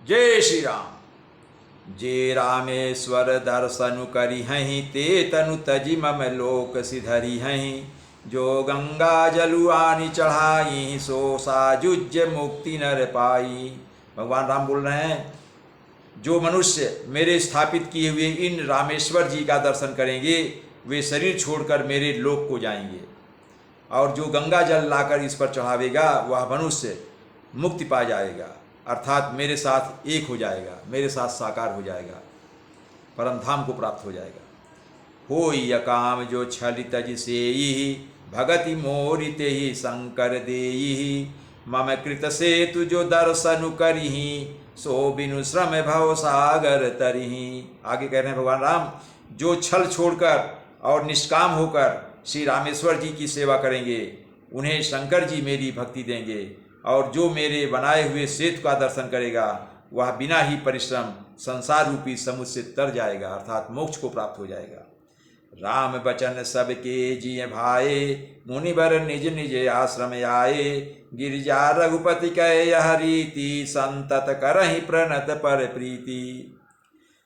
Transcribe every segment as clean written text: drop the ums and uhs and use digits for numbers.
जय श्री राम। जे रामेश्वर दर्शनु करी हहीं, ते तनु तजी मम लोक सिधरी हहीं। जो गंगा जलु आनी चढ़ाई, सो साजुज मुक्ति नर पाई। भगवान राम बोल रहे हैं, जो मनुष्य मेरे स्थापित किए हुए इन रामेश्वर जी का दर्शन करेंगे वे शरीर छोड़कर मेरे लोक को जाएंगे, और जो गंगा जल लाकर इस पर चढ़ावेगा वह मनुष्य मुक्ति पा जाएगा, अर्थात मेरे साथ एक हो जाएगा, मेरे साथ साकार हो जाएगा, परम धाम को प्राप्त हो जाएगा। हो यकाम जो छलित जिसेयि, भगति मोरिते ही शंकर देयि। मम कृत सेतु जो दर्शनु करिहि, सो बिनु श्रम भव सागर तरिहि। आगे कह रहे हैं भगवान राम, जो छल छोड़कर और निष्काम होकर श्री रामेश्वर जी की सेवा करेंगे उन्हें शंकर जी मेरी भक्ति देंगे, और जो मेरे बनाए हुए सेतु का दर्शन करेगा वह बिना ही परिश्रम संसार रूपी समुद्र से तर जाएगा, अर्थात मोक्ष को प्राप्त हो जाएगा। राम बचन सबके जिय भाए, मुनिवर निज निज आश्रम आए। गिरिजा रघुपति कहे यह रीति, संतत करहि प्रणत पर प्रीति।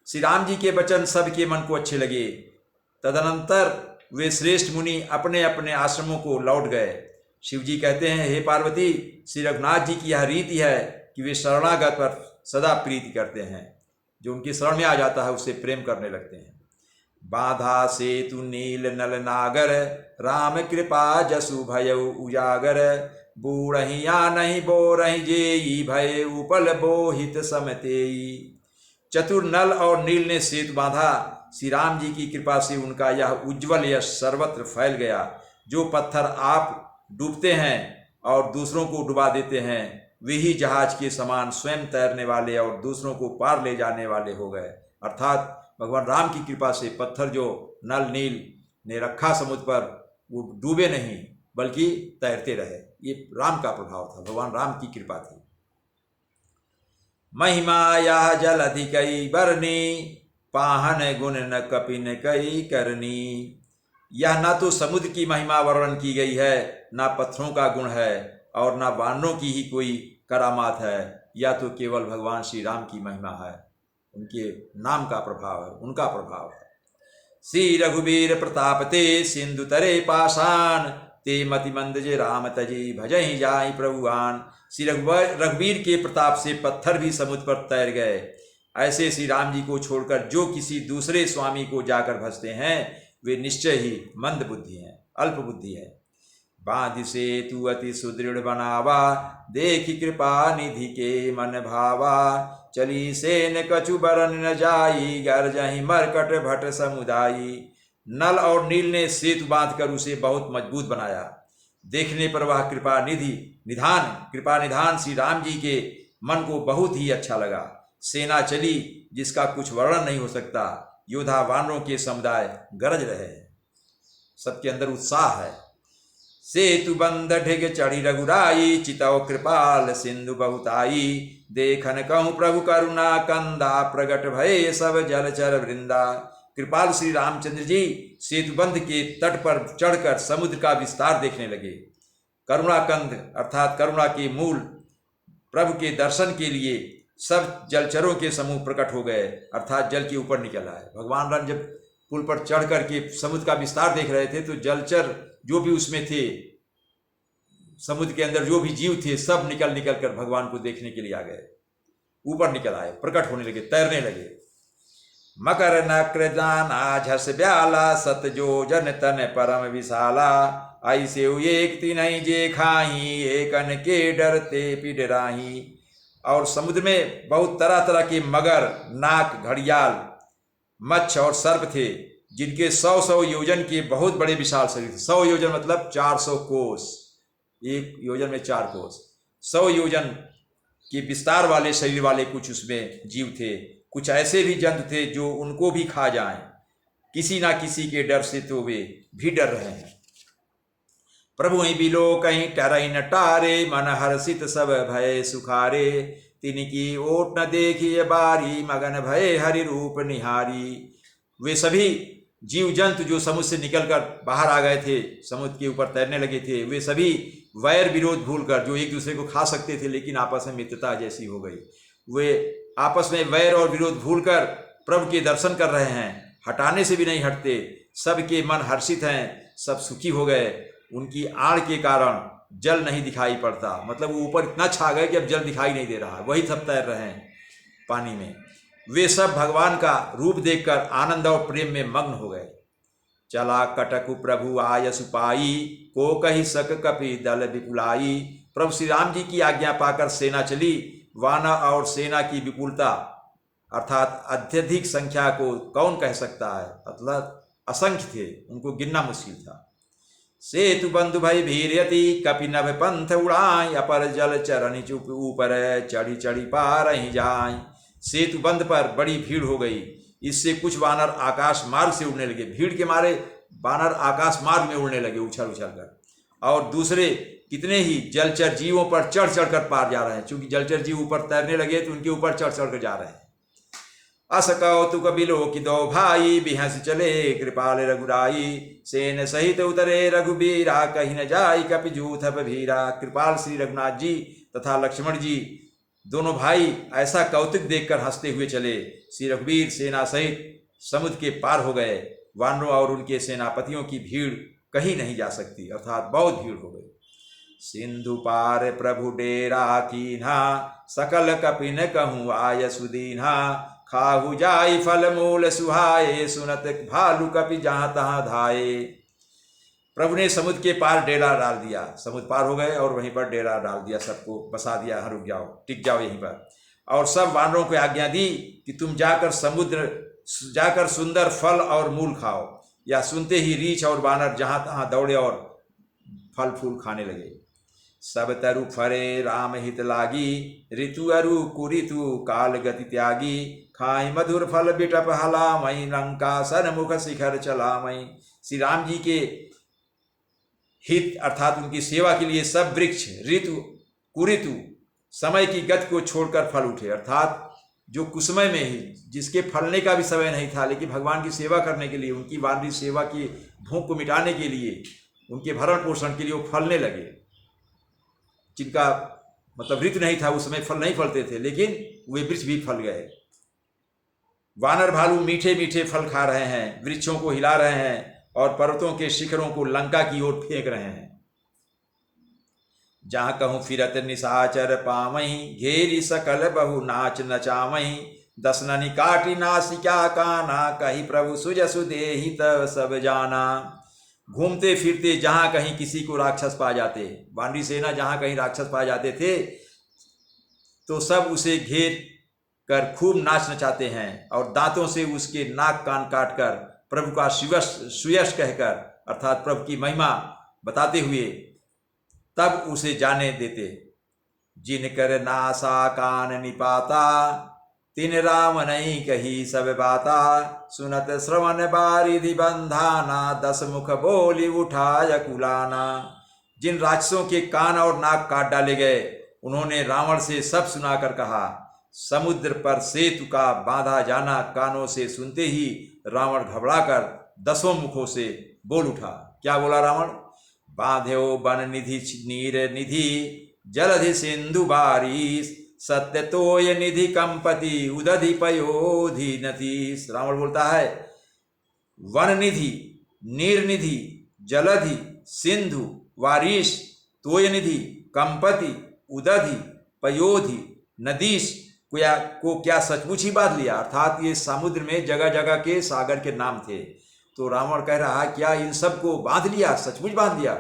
श्री राम जी के वचन सबके मन को अच्छे लगे। तदनंतर वे श्रेष्ठ मुनि अपने अपने आश्रमों को लौट गए। शिव जी कहते हैं, हे पार्वती, श्री रघुनाथ जी की यह रीति है कि वे शरणागत पर सदा प्रीति करते हैं, जो उनकी शरण में आ जाता है उससे प्रेम करने लगते हैं। बाधा सेतु नील नल नागर, राम कृपा जसु भयउ उजागर। बूढ़हि या नहीं बोरहि जेई, भय उपल बोहित समतेई। चतुर नल और नील ने सेतु बांधा। श्री राम जी की कृपा से उनका यह उज्ज्वल यश सर्वत्र फैल गया। जो पत्थर आप डूबते हैं और दूसरों को डुबा देते हैं, वे ही जहाज के समान स्वयं तैरने वाले और दूसरों को पार ले जाने वाले हो गए। अर्थात भगवान राम की कृपा से पत्थर जो नल नील ने रखा समुद्र पर, वो डूबे नहीं बल्कि तैरते रहे। ये राम का प्रभाव था, भगवान राम की कृपा थी। महिमा यह जल अधिकई बरनी, पाहन गुण न कपिन कई करनी। यह ना तो समुद्र की महिमा वर्णन की गई है, ना पत्थरों का गुण है, और ना वानरों की ही कोई करामात है। या तो केवल भगवान श्री राम की महिमा है, उनके नाम का प्रभाव है, उनका प्रभाव है। श्री रघुवीर प्रताप ते, सिंधु तरे पाषाण। ते मति मंद जे राम तजी, भजहि जाई प्रभुआन। श्री रघुवीर के प्रताप से पत्थर भी समुद्र पर तैर गए। ऐसे श्री राम जी को छोड़कर जो किसी दूसरे स्वामी को जाकर भजते हैं वे निश्चय ही मंद बुद्धि हैं, अल्प बुद्धि है। बांधि सेतु अति सुदृढ़ बनावा, देखि कृपा निधि के मन भावा। चली सेन कछु बरन न जाई, गरजहि मरकट भट समुदायी। नल और नील ने सेतु बांधकर उसे बहुत मजबूत बनाया। देखने पर वह कृपा निधान श्री राम जी के मन को बहुत ही अच्छा लगा। सेना चली जिसका कुछ वर्णन नहीं हो सकता। योद्धा वानरों के समुदाय गरज रहे हैं, सबके अंदर उत्साह है। सेतु बंध ढिग चढ़ी रघुराई, चितौ कृपाल सिंधु बहुताई। देखन कहूँ प्रभु करुणा कंदा, प्रगट भये सब जलचर वृंदा। कृपाल श्री रामचंद्र जी सेतुबंध के तट पर चढ़कर समुद्र का विस्तार देखने लगे। करुणाकंद अर्थात करुणा के मूल प्रभु के दर्शन के लिए सब जलचरों के समूह प्रकट हो गए, अर्थात जल के ऊपर निकल आए। भगवान राम जब पुल पर चढ़ करके समुद्र का विस्तार देख रहे थे तो जलचर जो भी उसमें थे, समुद्र के अंदर जो भी जीव थे, सब निकल कर भगवान को देखने के लिए आ गए, ऊपर निकल आए, प्रकट होने लगे, तैरने लगे। मकर नक्र जाना झस ब्याला, सत जो जन तन परम विशाला। ऐसे एक तीनई जे खाही, एकन के डरते पिडराही। और समुद्र में बहुत तरह तरह के मगर, नाक, घड़ियाल, मच्छ और सर्प थे, जिनके 100 योजन के बहुत बड़े विशाल शरीर थे। 100 योजन मतलब 400 कोस, एक योजन में 4 कोस। 100 योजन के विस्तार वाले शरीर वाले कुछ उसमें जीव थे। कुछ ऐसे भी जंतु थे जो उनको भी खा जाएं, किसी ना किसी के डर से तो वे भी डर रहे हैं। प्रभु ही बिलो कहीं टरई न टारे, मन हर्षित सब भय सुखारे। तिनकी ओट न देखिए बारी, मगन भय हरि रूप निहारी। वे सभी जीव जंतु जो समुद्र से निकलकर बाहर आ गए थे, समुद्र के ऊपर तैरने लगे थे, वे सभी वैर विरोध भूलकर, जो एक दूसरे को खा सकते थे लेकिन आपस में मित्रता जैसी हो गई, वे आपस में वैर और विरोध भूलकर प्रभु के दर्शन कर रहे हैं, हटाने से भी नहीं हटते। सबके मन हर्षित हैं, सब सुखी हो गए। उनकी आड़ के कारण जल नहीं दिखाई पड़ता, मतलब वो ऊपर इतना छा गए कि अब जल दिखाई नहीं दे रहा, वही सब तैर रहे हैं पानी में। वे सब भगवान का रूप देखकर आनंद और प्रेम में मग्न हो गए। चला कटकु प्रभु आयसु पाई, को कही सक कपि दल विपुलाई। प्रभु श्री राम जी की आज्ञा पाकर सेना चली। वानर और सेना की विपुलता अर्थात अत्यधिक संख्या को कौन कह सकता है, मतलब असंख्य थे, उनको गिनना मुश्किल था। सेतु बंधु भय भीरयति, कपि नभ पंथ उड़ाई। अपर जल चरण चुप ऊपर, चढ़ी चढ़ी पार ही जाए। सेतु बंध पर बड़ी भीड़ हो गई, इससे कुछ वानर आकाश मार्ग से उड़ने लगे। भीड़ के मारे वानर आकाश मार्ग में उड़ने लगे उछल उछल कर, और दूसरे कितने ही जलचर जीवों पर चढ़ चढ़ कर पार जा रहे हैं। चूंकि जलचर जीव ऊपर तैरने लगे तो उनके ऊपर चढ़ चढ़ कर जा रहे हैं। अस कौतुक बिलो की दो भाई, बिहस चले कृपाल रघुराई। सेन सहित उतरे रघुबीरा, कहीं न जाई कपि जूथ भीरा। कृपाल श्री रघुनाथ जी तथा लक्ष्मण जी दोनों भाई ऐसा कौतुक देखकर हंसते हुए चले। श्री रघुवीर सेना सहित समुद्र के पार हो गए। वानरों और उनके सेनापतियों की भीड़ कहीं नहीं जा सकती, अर्थात बहुत भीड़ हो गई। सिंधु पार प्रभु डेरा कीन्हा, सकल कपिन कहूँ आय सुदीन्हा। खाहु जाई फल मूल सुहाए, सुनत भालू कपि जहाँ तहाँ धाये। प्रभु ने समुद्र के पार डेरा डाल दिया, समुद्र पार हो गए और वहीं पर डेरा डाल दिया, सबको बसा दिया, हाँ रुक जाओ, टिक जाओ यहीं पर। और सब वानरों को आज्ञा दी कि तुम जाकर जाकर सुंदर फल और मूल खाओ। या सुनते ही रीछ और वानर जहाँ तहाँ दौड़े और फल फूल खाने लगे। सब तरु फरे राम हित लागी, ऋतु अरु कुऋतु काल गति त्यागी। खाई मधुर फल बिटप हला मई, लंका सन्मुख शिखर चला मई। श्री राम जी के हित अर्थात उनकी सेवा के लिए सब वृक्ष ऋतु कुऋतु समय की गति को छोड़कर फल उठे, अर्थात जो कुसमय में ही जिसके फलने का भी समय नहीं था, लेकिन भगवान की सेवा करने के लिए, उनकी वानरी सेवा की भूख को मिटाने के लिए, उनके भरण पोषण के लिए वो फलने लगे। जिनका मतलब ऋतु नहीं था, उस समय फल नहीं फलते थे, लेकिन वे वृक्ष भी फल गए। वानर भालू मीठे मीठे फल खा रहे हैं, वृक्षों को हिला रहे हैं और पर्वतों के शिखरों को लंका की ओर फेंक रहे हैं। जहाँ कहूँ फिरत निशाचर पामही, घेरी सकल बहु नाच नचामही। दसननि काटी नासिका काना, कही प्रभु सुजसु देहि तब सब जाना। घूमते फिरते जहाँ कहीं किसी को राक्षस पा जाते, वानरी सेना जहाँ कहीं राक्षस पा जाते थे तो सब उसे घेर कर खूब नाच नचाते हैं और दांतों से उसके नाक कान काट कर प्रभु का सुयश कहकर अर्थात प्रभु की महिमा बताते हुए तब उसे जाने देते। जिनकर नासा कान निपाता, तिन राम नहीं कही सब बाता। सुनत श्रवण बारिधि बंधाना, दस मुख बोली उठाय कुलाना। जिन राक्षसों के कान और नाक काट डाले गए, उन्होंने रावण से सब सुनाकर कहा। समुद्र पर सेतु का बांधा जाना कानों से सुनते ही रावण घबराकर दसों मुखों से बोल उठा। क्या बोला रावण? बांध्यो बन निधि नीर निधि, जलधि सिंधु बारिश। सत्य तोय निधि कंपति, उदधि पयोधि नतीश। रावण बोलता है वन निधि, नीर निधि, जलधि, सिंधु, वारिश, तोय निधि, कंपति, उदधि, पयोधि, नदीश को क्या सचमुच ही बांध लिया? अर्थात ये समुद्र में जगह जगह के सागर के नाम थे। तो रावण कह रहा है क्या इन सब को बांध लिया, सचमुच बांध लिया?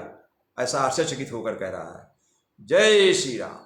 ऐसा आश्चर्यचकित होकर कह रहा है। जय श्री राम।